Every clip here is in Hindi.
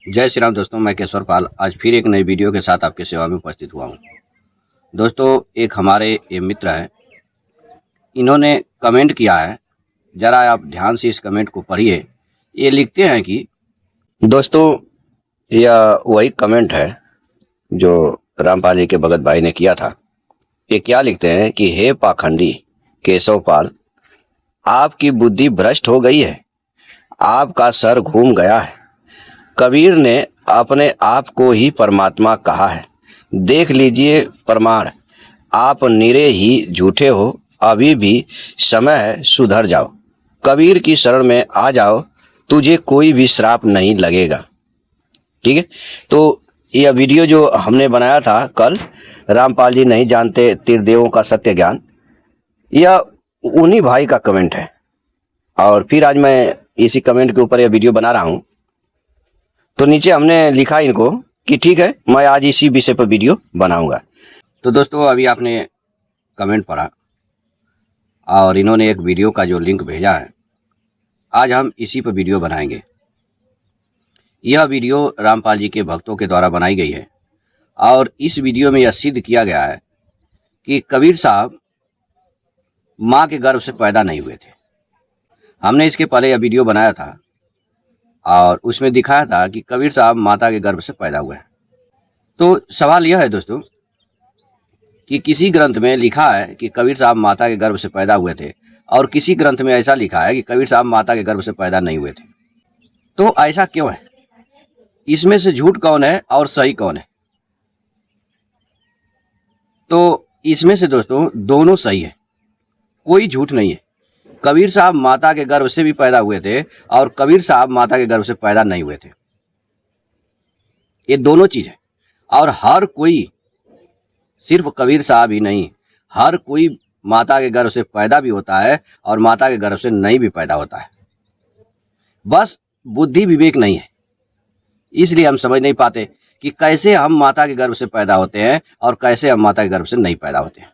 जय श्री राम दोस्तों, मैं केशवर पाल आज फिर एक नई वीडियो के साथ आपके सेवा में उपस्थित हुआ हूँ। दोस्तों, एक हमारे ये मित्र हैं, इन्होंने कमेंट किया है। ज़रा आप ध्यान से इस कमेंट को पढ़िए। ये लिखते हैं कि दोस्तों, यह वही कमेंट है जो रामपाल जी के भगत भाई ने किया था। ये क्या लिखते हैं कि हे पाखंडी केशव पाल, आपकी बुद्धि भ्रष्ट हो गई है, आपका सर घूम गया है। कबीर ने अपने आप को ही परमात्मा कहा है। देख लीजिए प्रमाण, आप निरे ही झूठे हो। अभी भी समय है, सुधर जाओ। कबीर की शरण में आ जाओ, तुझे कोई भी श्राप नहीं लगेगा। ठीक है, तो यह वीडियो जो हमने बनाया था कल, रामपाल जी नहीं जानते त्रिदेवों का सत्य ज्ञान, यह उन्हीं भाई का कमेंट है। और फिर आज मैं इसी कमेंट के ऊपर यह वीडियो बना रहा हूँ। तो नीचे हमने लिखा इनको कि ठीक है, मैं आज इसी विषय पर वीडियो बनाऊंगा। तो दोस्तों, अभी आपने कमेंट पढ़ा और इन्होंने एक वीडियो का जो लिंक भेजा है, आज हम इसी पर वीडियो बनाएंगे। यह वीडियो रामपाल जी के भक्तों के द्वारा बनाई गई है और इस वीडियो में यह सिद्ध किया गया है कि कबीर साहब माँ के गर्भ से पैदा नहीं हुए थे। हमने इसके पहले यह वीडियो बनाया था और उसमें दिखाया था कि कबीर साहब माता के गर्भ से पैदा हुए हैं। तो सवाल यह है दोस्तों कि किसी ग्रंथ में लिखा है कि कबीर साहब माता के गर्भ से पैदा हुए थे और किसी ग्रंथ में ऐसा लिखा है कि कबीर साहब माता के गर्भ से पैदा नहीं हुए थे। तो ऐसा क्यों है? इसमें से झूठ कौन है और सही कौन है? तो इसमें से दोस्तों दोनों सही है, कोई झूठ नहीं है। कबीर साहब माता के गर्भ से भी पैदा हुए थे और कबीर साहब माता के गर्भ से पैदा नहीं हुए थे। ये दोनों चीज है। और हर कोई, सिर्फ कबीर साहब ही नहीं, हर कोई माता के गर्भ से पैदा भी होता है और माता के गर्भ से नहीं भी पैदा होता है। बस बुद्धि विवेक नहीं है, इसलिए हम समझ नहीं पाते कि कैसे हम माता के गर्भ से पैदा होते हैं और कैसे हम माता के गर्भ से नहीं पैदा होते हैं।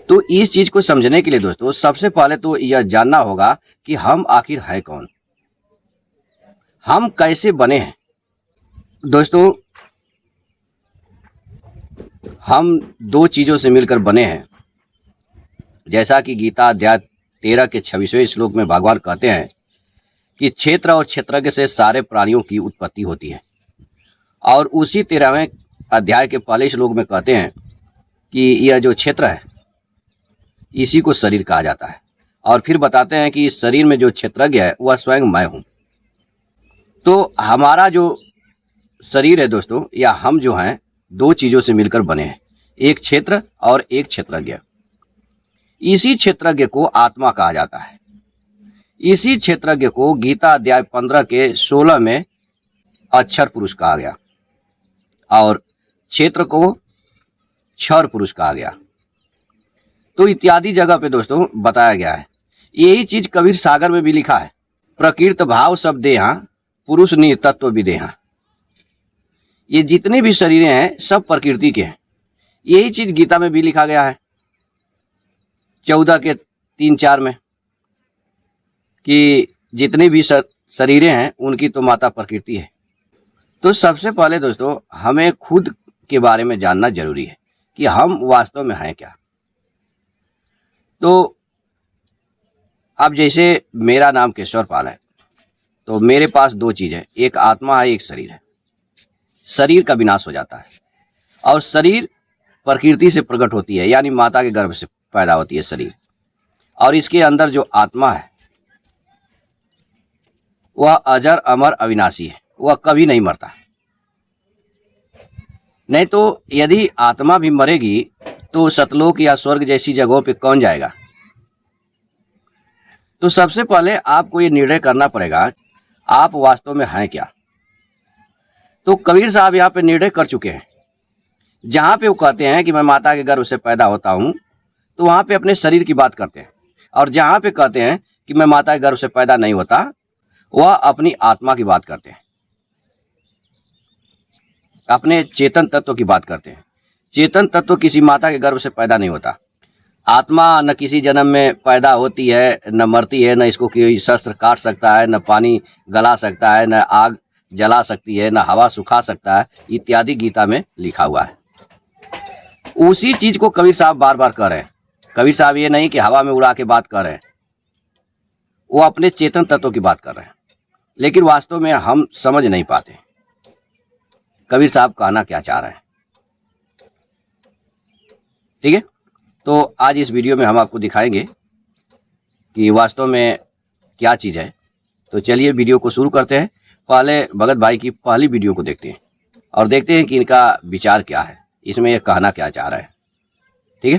तो इस चीज को समझने के लिए दोस्तों, सबसे पहले तो यह जानना होगा कि हम आखिर है कौन, हम कैसे बने हैं। दोस्तों, हम दो चीजों से मिलकर बने हैं। जैसा कि गीता अध्याय 13 के 26वें श्लोक में भगवान कहते हैं कि क्षेत्र और क्षेत्रज्ञ से सारे प्राणियों की उत्पत्ति होती है। और उसी 13वें अध्याय के पहले श्लोक में कहते हैं कि यह जो क्षेत्र है इसी को शरीर कहा जाता है। और फिर बताते हैं कि इस शरीर में जो क्षेत्रज्ञ है वह स्वयं मैं हूं। तो हमारा जो शरीर है दोस्तों, या हम जो हैं, दो चीजों से मिलकर बने हैं, एक क्षेत्र और एक क्षेत्रज्ञ। इसी क्षेत्रज्ञ को आत्मा कहा जाता है। इसी क्षेत्रज्ञ को गीता अध्याय 15 के 16 में अक्षर पुरुष कहा गया और क्षेत्र को क्षर पुरुष कहा गया। तो इत्यादि जगह पे दोस्तों बताया गया है। यही चीज कबीर सागर में भी लिखा है, प्रकृत भाव सब देहा, पुरुष नितत्व विदेहा। ये जितने भी शरीरें हैं सब प्रकृति के हैं। यही चीज गीता में भी लिखा गया है 14 के 3-4 में कि जितनी भी शरीरें हैं उनकी तो माता प्रकृति है। तो सबसे पहले दोस्तों हमें खुद के बारे में जानना जरूरी है कि हम वास्तव में हैं क्या। तो अब जैसे मेरा नाम केशवर पाल है, तो मेरे पास दो चीज है, एक आत्मा है, एक शरीर है। शरीर का विनाश हो जाता है और शरीर प्रकृति से प्रकट होती है, यानी माता के गर्भ से पैदा होती है शरीर। और इसके अंदर जो आत्मा है वह अजर अमर अविनाशी है, वह कभी नहीं मरता। नहीं तो यदि आत्मा भी मरेगी तो सतलोक या स्वर्ग जैसी जगहों पे कौन जाएगा? तो सबसे पहले आपको ये निर्णय करना पड़ेगा आप वास्तव में हैं क्या। तो कबीर साहब यहाँ पे निर्णय कर चुके हैं। जहाँ पे वो कहते हैं कि मैं माता के गर्भ से पैदा होता हूँ, तो वहाँ पे अपने शरीर की बात करते हैं। और जहाँ पे कहते हैं कि मैं माता के गर्भ से पैदा नहीं होता, वह अपनी आत्मा की बात करते हैं, अपने चेतन तत्व की बात करते हैं। चेतन तत्व किसी माता के गर्भ से पैदा नहीं होता। आत्मा न किसी जन्म में पैदा होती है, न मरती है, न इसको कोई शस्त्र काट सकता है, न पानी गला सकता है, न आग जला सकती है, न हवा सुखा सकता है, इत्यादि गीता में लिखा हुआ है। उसी चीज को कबीर साहब बार बार कह रहे हैं। कबीर साहब ये नहीं कि हवा में उड़ा के बात कर रहे हैं, वो अपने चेतन तत्व की बात कर रहे हैं, लेकिन वास्तव में हम समझ नहीं पाते कबीर साहब कहना क्या चाह रहे हैं। ठीक है, तो आज इस वीडियो में हम आपको दिखाएंगे कि वास्तव में क्या चीज़ है। तो चलिए वीडियो को शुरू करते हैं। पहले भगत भाई की पहली वीडियो को देखते हैं और देखते हैं कि इनका विचार क्या है, इसमें ये कहना क्या चाह रहा है। ठीक है,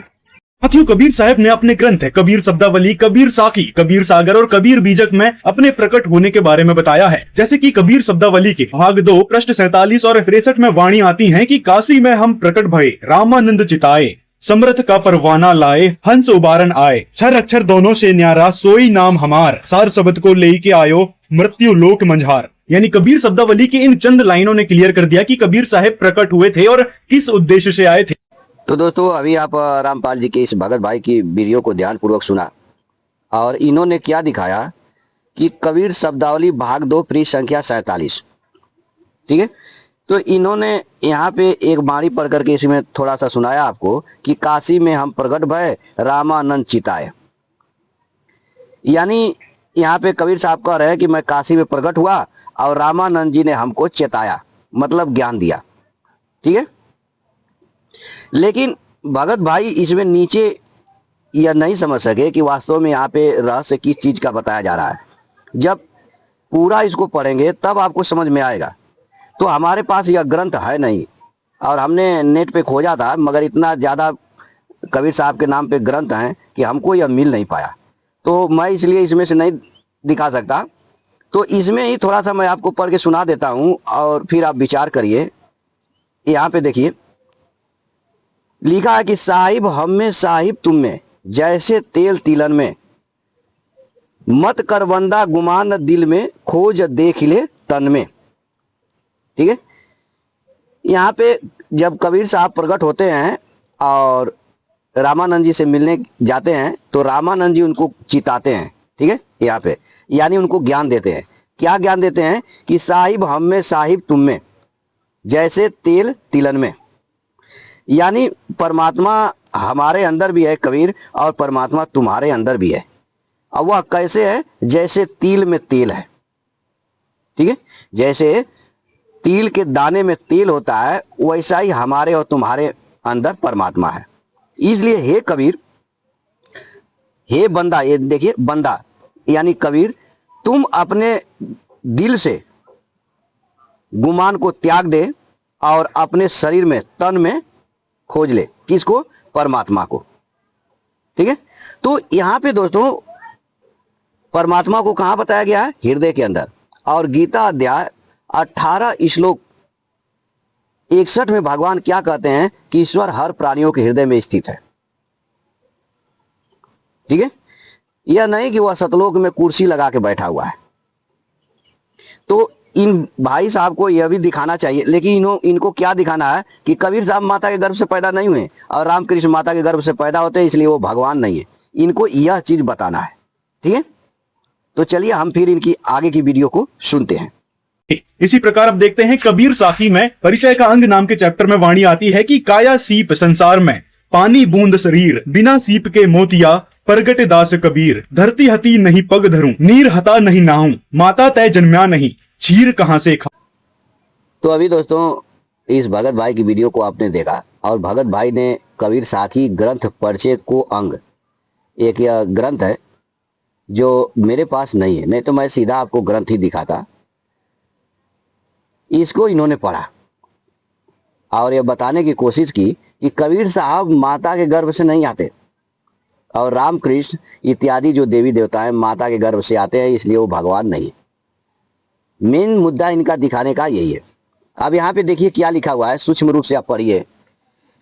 साथियों, कबीर साहब ने अपने ग्रंथ है कबीर शब्दावली, कबीर साखी, कबीर सागर और कबीर बीजक में अपने प्रकट होने के बारे में बताया है। जैसे कि कबीर शब्दावली के भाग 2 पृष्ठ 47 और 63 में वाणी आती है कि काशी में हम प्रकट भये, रामानंद चिताए, समर्थ का परवाना लाए, हंस उबारन आए, छर अक्षर दोनों से न्यारा, सोई नाम हमार, सार शब्द को ले के आयो, मृत्यु लोक मंझार। यानी कबीर शब्दावली की इन चंद लाइनों ने क्लियर कर दिया कि कबीर साहब प्रकट हुए थे और किस उद्देश्य से आए थे। तो दोस्तों, अभी आप रामपाल जी के इस भगत भाई की वीडियो को ध्यानपूर्वक सुना और इन्होंने क्या दिखाया कि कबीर शब्दावली भाग 2 पृष्ठ संख्या 47। ठीक है, तो इन्होंने यहाँ पे एक बाणी पढ़ करके इसमें थोड़ा सा सुनाया आपको कि काशी में हम प्रकट भय, रामानंद चिताए। यानी यहाँ पे कबीर साहब कह रहे हैं कि मैं काशी में प्रकट हुआ और रामानंद जी ने हमको चेताया, मतलब ज्ञान दिया। ठीक है, लेकिन भगत भाई इसमें नीचे यह नहीं समझ सके कि वास्तव में यहाँ पे रहस्य किस चीज का बताया जा रहा है। जब पूरा इसको पढ़ेंगे तब आपको समझ में आएगा। तो हमारे पास यह ग्रंथ है नहीं और हमने नेट पे खोजा था, मगर इतना ज़्यादा कबीर साहब के नाम पे ग्रंथ हैं कि हमको यह मिल नहीं पाया, तो मैं इसलिए इसमें से नहीं दिखा सकता। तो इसमें ही थोड़ा सा मैं आपको पढ़ के सुना देता हूँ और फिर आप विचार करिए। यहाँ पे देखिए लिखा है कि साहिब हम में साहिब तुम में, जैसे तेल तिलन में, मत कर बंदा गुमान दिल में, खोज देख ले तन में। ठीक है, यहाँ पे जब कबीर साहब प्रकट होते हैं और रामानंद जी से मिलने जाते हैं तो रामानंद जी उनको चिताते हैं। ठीक है, यहाँ पे यानी उनको ज्ञान देते हैं। क्या ज्ञान देते हैं कि साहिब हम में साहिब तुम में, जैसे तेल तिलन में। यानी परमात्मा हमारे अंदर भी है कबीर, और परमात्मा तुम्हारे अंदर भी है। अब वह कैसे है? जैसे तिल में तेल है। ठीक है, जैसे तिल के दाने में तेल होता है, वैसा ही हमारे और तुम्हारे अंदर परमात्मा है। इसलिए हे कबीर, हे बंदा, ये देखिए बंदा यानी कबीर, तुम अपने दिल से गुमान को त्याग दे और अपने शरीर में, तन में खोज ले। किसको? परमात्मा को। ठीक है, तो यहां पे दोस्तों परमात्मा को कहां बताया गया है? हृदय के अंदर। और गीता अध्याय 18 श्लोक 61 में भगवान क्या कहते हैं कि ईश्वर हर प्राणियों के हृदय में स्थित है। ठीक है, यह नहीं कि वह सतलोक में कुर्सी लगा के बैठा हुआ है। तो इन भाई साहब को यह भी दिखाना चाहिए, लेकिन इनको क्या दिखाना है कि कबीर साहब माता के गर्भ से पैदा नहीं हुए और रामकृष्ण माता के गर्भ से पैदा होते हैं, इसलिए वो भगवान नहीं है। इनको यह चीज बताना है। ठीक है, तो चलिए हम फिर इनकी आगे की वीडियो को सुनते हैं। इसी प्रकार अब देखते हैं कबीर साखी में परिचय का अंग नाम के चैप्टर में वाणी आती है कि काया सीप संसार में, पानी बूंद शरीर, बिना सीप के मोतिया, परगटे दास कबीर, धरती हती नहीं पग धरूं, नीर हता नहीं नाहूं, माता तय जन्म्या नहीं, छीर कहां से खा। तो अभी दोस्तों इस भगत भाई की वीडियो को आपने देखा और भगत भाई ने कबीर साखी ग्रंथ परिचय को अंग, एक यह ग्रंथ है जो मेरे पास नहीं है, नहीं तो मैं सीधा आपको ग्रंथ ही दिखाता। इसको इन्होंने पढ़ा और यह बताने की कोशिश की कि कबीर साहब माता के गर्भ से नहीं आते और रामकृष्ण इत्यादि जो देवी देवता हैं माता के गर्भ से आते हैं, इसलिए वो भगवान नहीं है। मेन मुद्दा इनका दिखाने का यही है। अब यहाँ पे देखिए क्या लिखा हुआ है, सूक्ष्म रूप से आप पढ़िए।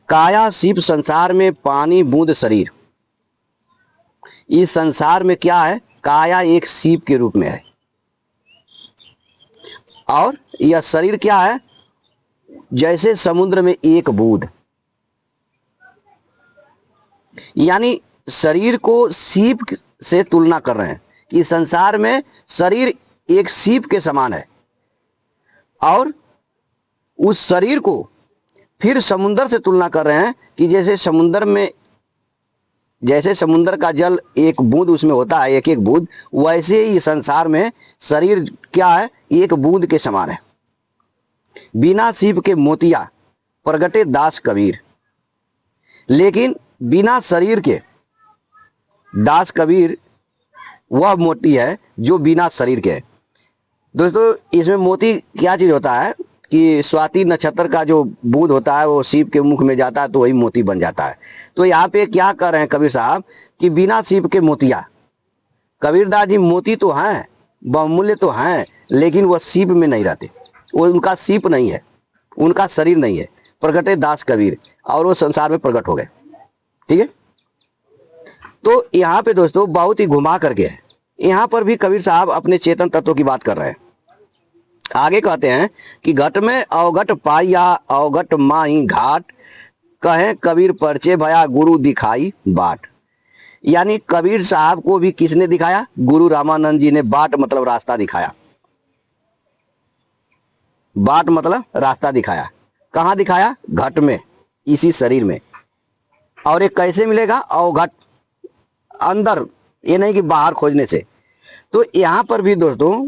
काया सीप संसार में, पानी बूंद शरीर। इस संसार में क्या है? काया एक सीप के रूप में है और यह शरीर क्या है? जैसे समुद्र में एक बूंद। यानी शरीर को सीप से तुलना कर रहे हैं कि संसार में शरीर एक सीप के समान है, और उस शरीर को फिर समुद्र से तुलना कर रहे हैं कि जैसे समुद्र का जल एक बूंद उसमें होता है, एक एक बूंद, वैसे ही संसार में शरीर क्या है, एक बूंद के समान है। बिना सीप के मोतिया प्रगटे दास कबीर, लेकिन बिना शरीर के दास कबीर वह मोती है जो बिना शरीर के है। दोस्तों, इसमें मोती क्या चीज़ होता है कि स्वाति नक्षत्र का जो बूंद होता है वो सीप के मुख में जाता है तो वही मोती बन जाता है। तो यहाँ पे क्या कर रहे हैं कबीर साहब कि बिना सीप के मोतिया। कबीरदास जी मोती तो हैं, बहुमूल्य तो हैं, लेकिन वह सीप में नहीं रहते, वो उनका सीप नहीं है, उनका शरीर नहीं है। प्रगटे दास कबीर, और वो संसार में प्रकट हो गए। ठीक है, तो यहाँ पे दोस्तों बहुत ही घुमा करके है, यहाँ पर भी कबीर साहब अपने चेतन तत्व की बात कर रहे हैं। आगे कहते हैं कि घट में अवघट पाया अवघट माही घाट, कहें कबीर परचे भया गुरु दिखाई बाट। यानी कबीर साहब को भी किसने दिखाया? गुरु रामानंद जी ने। बाट मतलब रास्ता दिखाया, बाट मतलब रास्ता दिखाया। कहाँ दिखाया? घट में, इसी शरीर में। और ये कैसे मिलेगा? अवघट, अंदर, ये नहीं कि बाहर खोजने से। तो यहाँ पर भी दोस्तों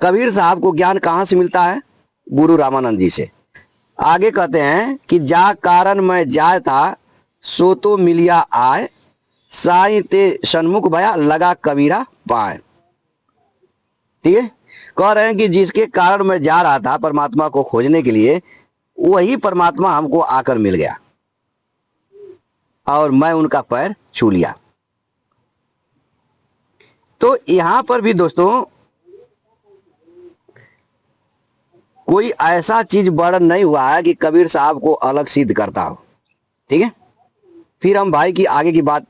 कबीर साहब को ज्ञान कहाँ से मिलता है? गुरु रामानंद जी से। आगे कहते हैं कि जा कारण मैं जाय था सो तो मिलिया आय, साईं ते सन्मुख भया लगा कबीरा पाए। ठीक है, कह रहे हैं कि जिसके कारण मैं जा रहा था परमात्मा को खोजने के लिए, वही परमात्मा हमको आकर मिल गया और मैं उनका पैर छू लिया। तो यहां पर भी दोस्तों कोई ऐसा चीज वर्णन नहीं हुआ है कि कबीर साहब को अलग सिद्ध करता हो। ठीक है, फिर हम भाई की आगे की बात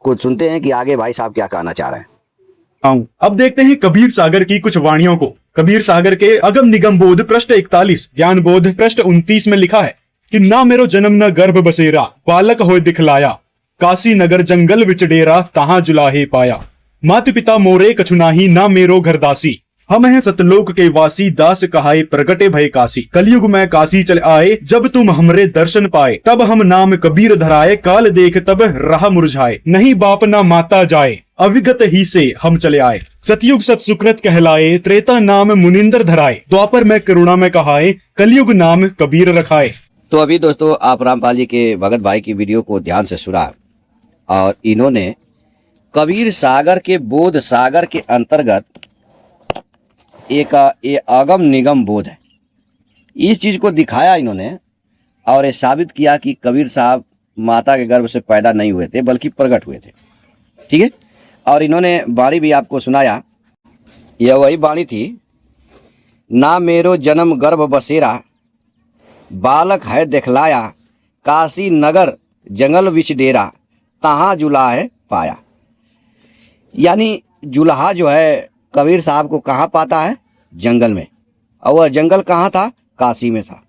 को सुनते हैं कि आगे भाई साहब क्या कहना चाह रहे हैं। अब देखते हैं कबीर सागर की कुछ वाणियों को। कबीर सागर के अगम निगम बोध पृष्ठ 41, ज्ञान बोध पृष्ठ 29 में लिखा है कि ना मेरो जन्म न गर्भ बसेरा, बालक होए दिखलाया, काशी नगर जंगल विच डेरा, तहां जुलाहे पाया। मात पिता मोरे कछु नाही, ना मेरो घर दासी, हम हैं सतलोक के वासी, दास कहाए प्रगटे भय काशी। कलयुग में काशी चले आए, जब तुम हमरे दर्शन पाए, तब हम नाम कबीर धराए, काल देख तब राह मुरझाए, नहीं बाप ना माता जाए, अविगत ही से हम चले आए। सतयुग सत सुकृत कहलाए, त्रेता नाम मुनिंदर धराए, द्वापर में करुणा में कहाए, कलयुग नाम कबीर रखाए। तो अभी दोस्तों आप रामपाल जी के भगत भाई की वीडियो को ध्यान से सुना, और इन्होंने कबीर सागर के बोध सागर के अंतर्गत एक ये अगम निगम बोध है, इस चीज को दिखाया इन्होंने और ये साबित किया कि कबीर साहब माता के गर्भ से पैदा नहीं हुए थे बल्कि प्रकट हुए थे। ठीक है, और इन्होंने वाणी भी आपको सुनाया, यह वही वाणी थी, ना मेरो जन्म गर्भ बसेरा, बालक है दिखलाया, काशी नगर जंगल विच डेरा, तहां जुलाहे पाया। यानी जुलाहा जो है कबीर साहब को कहाँ पाता है? जंगल में, और वह जंगल कहाँ था? काशी में था।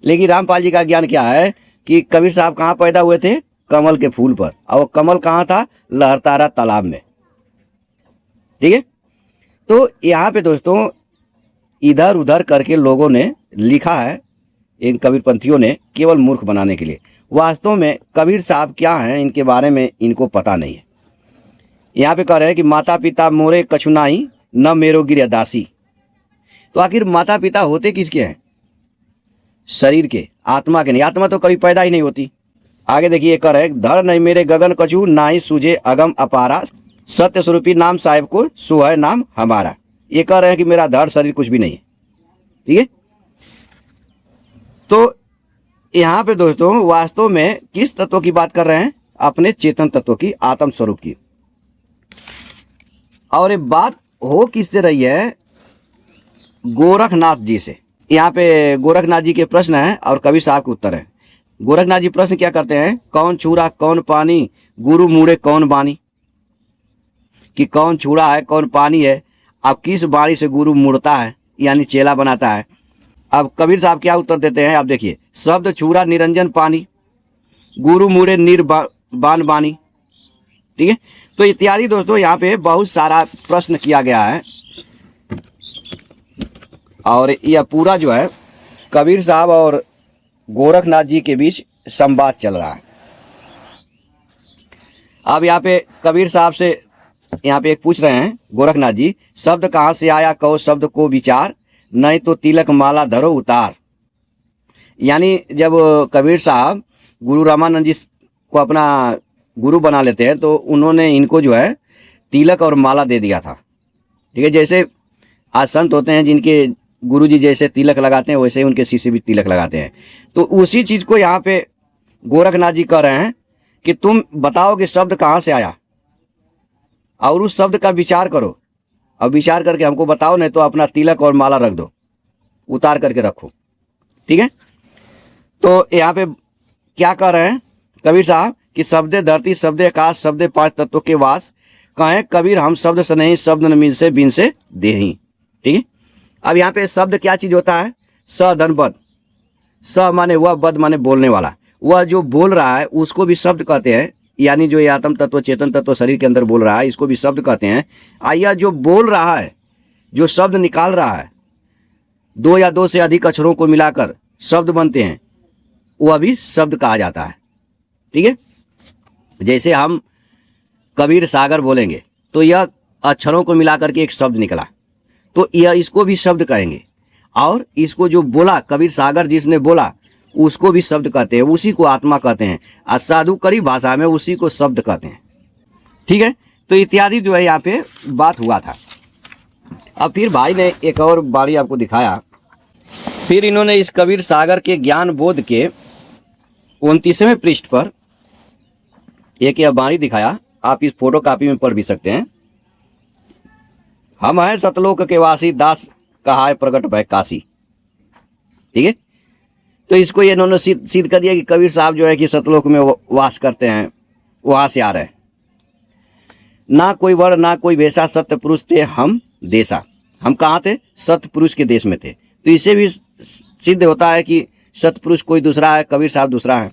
लेकिन रामपाल जी का ज्ञान क्या है कि कबीर साहब कहाँ पैदा हुए थे? कमल के फूल पर, और वो कमल कहाँ था? लहरतारा तालाब में। ठीक है, तो यहाँ पे दोस्तों इधर उधर करके लोगों ने लिखा है, इन कबीरपंथियों ने, केवल मूर्ख बनाने के लिए। वास्तव में कबीर साहब क्या हैं इनके बारे में इनको पता नहीं है। यहाँ पे कह रहे हैं कि माता पिता मोरे कछु नाही, न मेरो गिर दासी। तो आखिर माता पिता होते किसके हैं? शरीर के, आत्मा के नहीं। आत्मा तो कभी पैदा ही नहीं होती। आगे देखिए, कह रहे हैं धर नहीं मेरे गगन कछु, नाही सूझे अगम अपारा, सत्य स्वरूपी नाम साहिब को सो है नाम हमारा। ये कह रहे हैं कि मेरा धड़ शरीर कुछ भी नहीं है। ठीक है, तो यहाँ पे दोस्तों वास्तव में किस तत्व की बात कर रहे हैं? अपने चेतन तत्व की, आत्म स्वरूप की। और ये बात हो किससे रही है? गोरखनाथ जी से। यहाँ पे गोरखनाथ जी के प्रश्न हैं और कबीर साहब के उत्तर हैं। गोरखनाथ जी प्रश्न क्या करते हैं? कौन छूरा कौन पानी, गुरु मुड़े कौन बानी। कि कौन छूरा है कौन पानी है, अब किस बाणी से गुरु मुड़ता है, यानी चेला बनाता है। अब कबीर साहब क्या उत्तर देते हैं? आप देखिए, शब्द छूरा निरंजन पानी, गुरु मुड़े बान बानी। ठीक है, तो इत्यादि दोस्तों यहाँ पे बहुत सारा प्रश्न किया गया है और यह पूरा जो है कबीर साहब और गोरखनाथ जी के बीच संवाद चल रहा है। अब यहाँ पे कबीर साहब से यहाँ पे एक पूछ रहे हैं गोरखनाथ जी, शब्द कहाँ से आया कहो शब्द को विचार, नहीं तो तिलक माला धरो उतार। यानी जब कबीर साहब गुरु रामानंद जी को अपना गुरु बना लेते हैं तो उन्होंने इनको जो है तिलक और माला दे दिया था। ठीक है, जैसे आज संत होते हैं जिनके गुरु जी जैसे तिलक लगाते हैं वैसे ही उनके शिष्य भी तिलक लगाते हैं। तो उसी चीज़ को यहाँ पे गोरखनाथ जी कह रहे हैं कि तुम बताओ कि शब्द कहाँ से आया और उस शब्द का विचार करो, अब विचार करके हमको बताओ, नहीं तो अपना तिलक और माला रख दो, उतार करके रखो। ठीक है, तो यहाँ पे क्या कह रहे हैं कबीर साहब कि शब्दे धरती शब्दे आकाश शब्दे पांच तत्वों के वास, कहें कबीर हम शब्द से नहीं शब्द न मिल से बिन से देही। ठीक है, अब यहाँ पे शब्द क्या चीज होता है, स धन बद। स माने वह, बद माने बोलने वाला, वह जो बोल रहा है उसको भी शब्द कहते हैं। यानी जो ये आत्म तत्व चेतन तत्व शरीर के अंदर बोल रहा है इसको भी शब्द कहते हैं। आइया जो बोल रहा है, जो शब्द निकाल रहा है, दो या दो से अधिक अक्षरों को मिलाकर शब्द बनते हैं, वह भी शब्द कहा जाता है। ठीक है, जैसे हम कबीर सागर बोलेंगे तो यह अक्षरों को मिलाकर के एक शब्द निकला, तो यह इसको भी शब्द कहेंगे। और इसको जो बोला कबीर सागर जिसने बोला उसको भी शब्द कहते हैं, उसी को आत्मा कहते हैं। और साधु करी भाषा में उसी को शब्द कहते हैं। ठीक है, तो इत्यादि जो है यहाँ पे बात हुआ था। अब फिर भाई ने एक और बारी आपको दिखाया। फिर इन्होंने इस कबीर सागर के ज्ञान बोध के 29वें पृष्ठ पर एक यह बाणी दिखाया, आप इस फोटो कॉपी में पढ़ भी सकते हैं। हम हैं सतलोक के वासी, दास कहा है प्रकट भय काशी। ठीक है, तो इसको ये इन्होंने सिद्ध कर दिया कि कबीर साहब जो है कि सतलोक में वास करते हैं, वहां से आ रहे हैं। ना कोई वर्ण ना कोई वेशा, सत्य पुरुष थे हम देशा। हम कहाँ थे, सत्य पुरुष के देश में थे। तो इससे भी सिद्ध होता है कि सत्य पुरुष कोई दूसरा है, कबीर साहब दूसरा है।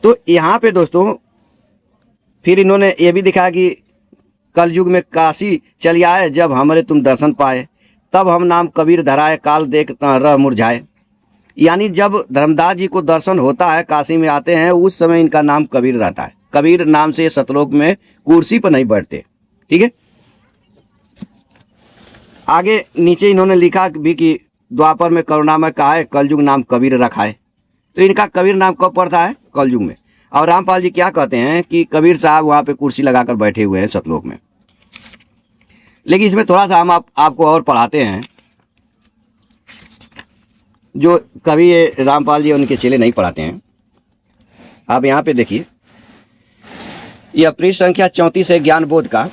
तो यहाँ पे दोस्तों फिर इन्होंने ये भी दिखाया कि कलयुग में काशी चली आए, जब हमारे तुम दर्शन पाए, तब हम नाम कबीर धराए, काल देख रह मुरझाए। यानी जब धर्मदास जी को दर्शन होता है, काशी में आते हैं, उस समय इनका नाम कबीर रहता है। कबीर नाम से सतलोक में कुर्सी पर नहीं बैठते। ठीक है, आगे नीचे इन्होंने लिखा भी कि द्वापर में करुणामय कहा है, कलयुग नाम कबीर रखा है। तो इनका कबीर नाम कब पड़ता है, कलयुग में। और रामपाल जी क्या कहते हैं कि कबीर साहब वहाँ पे कुर्सी लगाकर बैठे हुए हैं सतलोक में। लेकिन इसमें थोड़ा सा हम आपको और पढ़ाते हैं, जो कभी ये रामपाल जी उनके चेले नहीं पढ़ाते हैं। आप यहाँ पे देखिए, यह पृष्ठ संख्या 34 है ज्ञान बोध का,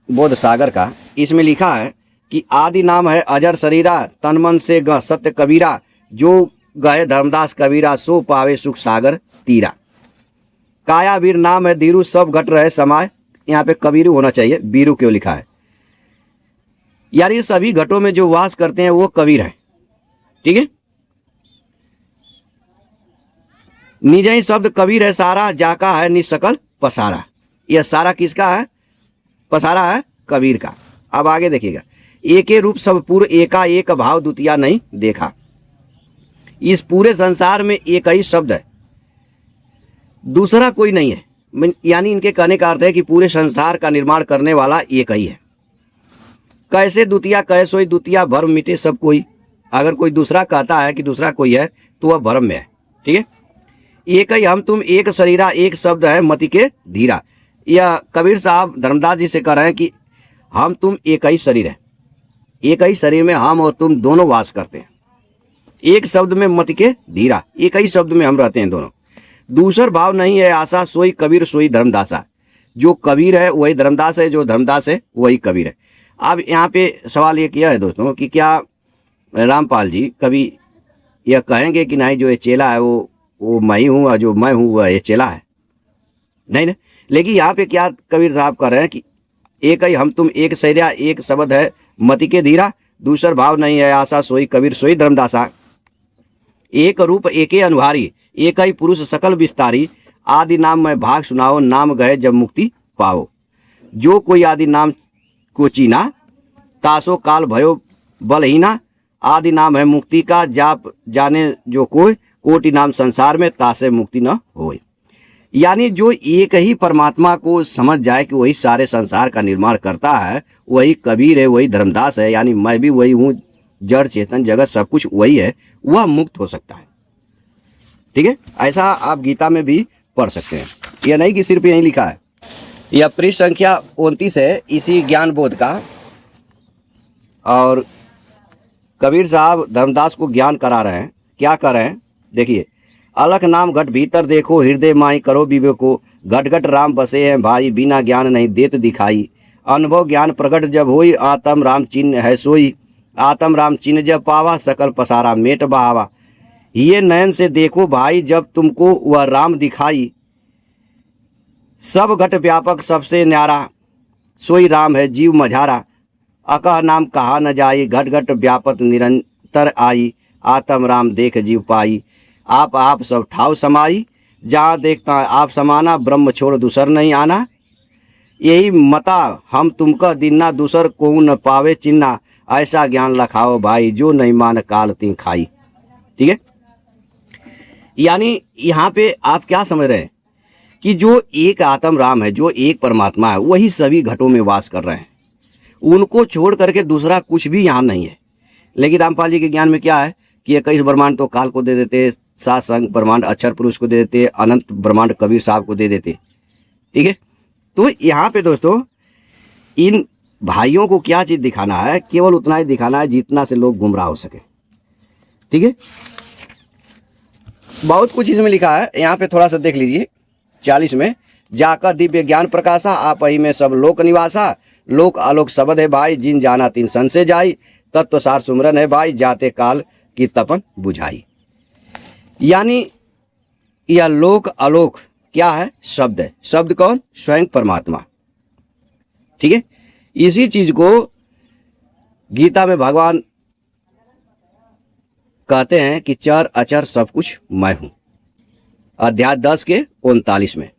बोध सागर का। इसमें लिखा है कि आदि नाम है अजर शरीरा, तन मन से ग सत्य कबीरा, जो गए धर्मदास कबीरा, सो पावे सुख सागर तीरा। काया वीर नाम है धीरू, सब घट रहे समाय। यहाँ पे कबीरू होना चाहिए, बीरू क्यों लिखा है। यानी सभी घटों में जो वास करते हैं वो कबीर है। ठीक है, निज ही शब्द कबीर है सारा, जाका है निसकल पसारा। यह सारा किसका है, पसारा है कबीर का। अब आगे देखिएगा, एके रूप सब पूर्व, एका एक भाव द्वितीया नहीं देखा। इस पूरे संसार में एक ही शब्द है, दूसरा कोई नहीं है। यानी इनके कहने का अर्थ है कि पूरे संसार का निर्माण करने वाला एक ही है। कैसे द्वितीया कहे सोई द्वितीया, भ्रम मिटे सब कोई। अगर कोई दूसरा कहता है कि दूसरा कोई है तो वह भ्रम में है। ठीक है, एक ही हम तुम एक शरीरा, एक शब्द है मति के धीरा। यह कबीर साहब धर्मदास जी से कह रहे हैं कि हम तुम एक ही शरीर है, एक ही शरीर में हम और तुम दोनों वास करते हैं। एक शब्द में मति के धीरा, एक ही शब्द में हम रहते हैं दोनों। दूसर भाव नहीं है आशा, सोई कबीर सोई धर्मदासा। जो कबीर है वही धर्मदास है, जो धर्मदास है वही कबीर है। अब यहाँ पे सवाल ये किया है दोस्तों कि क्या रामपाल जी कभी यह कहेंगे कि नहीं जो ये चेला है वो मैं ही हूँ और जो मैं हूँ वह ये चेला है? नहीं ना। लेकिन यहाँ पे क्या कबीर साहब कह रहे हैं कि एक ही हम तुम एक शैर्या, एक शब्द है मति के धीरा, दूसर भाव नहीं है आशा, सोई कबीर सोई धर्मदासा। एक रूप एके अनुहारी, एक ही पुरुष सकल विस्तारी, आदि नाम मैं भाग सुनाओ, नाम गए जब मुक्ति पाओ। जो कोई आदि नाम को चीना, तासो काल भयो बलहीना। आदि नाम है मुक्ति का, जाप जाने जो कोई, कोटि नाम संसार में, तासे मुक्ति न होए। यानी जो एक ही परमात्मा को समझ जाए कि वही सारे संसार का निर्माण करता है, वही कबीर है, वही धर्मदास है, यानी मैं भी वही हूँ, जड़ चेतन जगत सब कुछ वही है, वह मुक्त हो सकता है। ठीक है, ऐसा आप गीता में भी पढ़ सकते हैं। यह नहीं कि सिर्फ यही लिखा है। यह पृष्ठ संख्या 29 है इसी ज्ञान बोध का। और कबीर साहब धर्मदास को ज्ञान करा रहे हैं। क्या कर रहे हैं देखिए। अलख नाम घट भीतर देखो, हृदय माई करो विवेको। घट घट राम बसे हैं भाई, बिना ज्ञान नहीं देत दिखाई। अनुभव ज्ञान प्रकट जब होई, आत्म राम चिन्ह है सोई। आत्म राम चिन्ह जब पावा, सकल पसारा मेट बहावा। ये नयन से देखो भाई, जब तुमको वह राम दिखाई। सब घट व्यापक सबसे न्यारा, सोई राम है जीव मझारा। अकह नाम कहा न जाई, घट घट व्यापक निरंतर आई। आत्म राम देख जीव पाई, आप सब ठाव समाई। जहाँ देखता आप समाना, ब्रह्म छोड़ दूसर नहीं आना। यही मता हम तुमका दिन्ना, दूसर को न पावे चिन्ना। ऐसा ज्ञान लखाओ भाई, जो नहीं मान काल ती खाई। ठीक है, यानी यहाँ पे आप क्या समझ रहे हैं कि जो एक आत्म राम है, जो एक परमात्मा है, वही सभी घटों में वास कर रहे हैं। उनको छोड़ करके दूसरा कुछ भी यहाँ नहीं है। लेकिन रामपाल जी के ज्ञान में क्या है कि 21 ब्रह्मांड तो काल को दे देते, 7 संग ब्रह्मांड अक्षर पुरुष को दे देते, अनंत ब्रह्मांड कबीर साहब को दे देते। ठीक है, तो यहाँ पे दोस्तों इन भाइयों को क्या चीज़ दिखाना है, केवल उतना ही दिखाना है जितना से लोग गुमराह हो सके। ठीक है, बहुत कुछ इसमें लिखा है। यहाँ पे थोड़ा सा देख लीजिए 40 में। जाकर दिव्य ज्ञान प्रकाशा, आप ही में सब लोक निवासा। लोक आलोक शब्द है भाई, जिन जाना तीन सन से जाई। तत्व सार सुमरन है भाई, जाते काल की तपन बुझाई। यानी यह लोक आलोक क्या है, शब्द है। शब्द कौन, स्वयं परमात्मा। ठीक है, इसी चीज को गीता में भगवान कहते हैं कि चर अचर सब कुछ मैं हूं, अध्याय 10 के 39 में,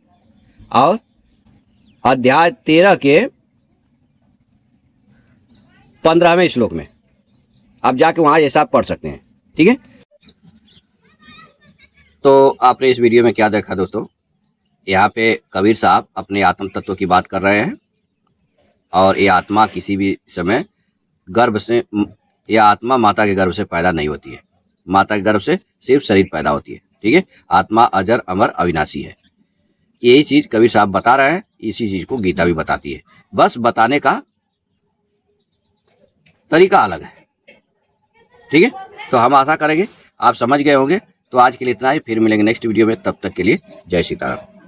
और अध्याय 13 के 15वें श्लोक में। आप जाके वहां ऐसा पढ़ सकते हैं। ठीक है, तो आपने इस वीडियो में क्या देखा दोस्तों, यहाँ पे कबीर साहब अपने आत्म तत्व की बात कर रहे हैं। और ये आत्मा किसी भी समय गर्भ से, यह आत्मा माता के गर्भ से पैदा नहीं होती है। माता के गर्भ से सिर्फ शरीर पैदा होती है। ठीक है, आत्मा अजर अमर अविनाशी है। यही चीज कबीर साहब बता रहे हैं, इसी चीज को गीता भी बताती है। बस बताने का तरीका अलग है। ठीक है, तो हम आशा करेंगे आप समझ गए होंगे। तो आज के लिए इतना ही, फिर मिलेंगे नेक्स्ट वीडियो में। तब तक के लिए जय सीताराम।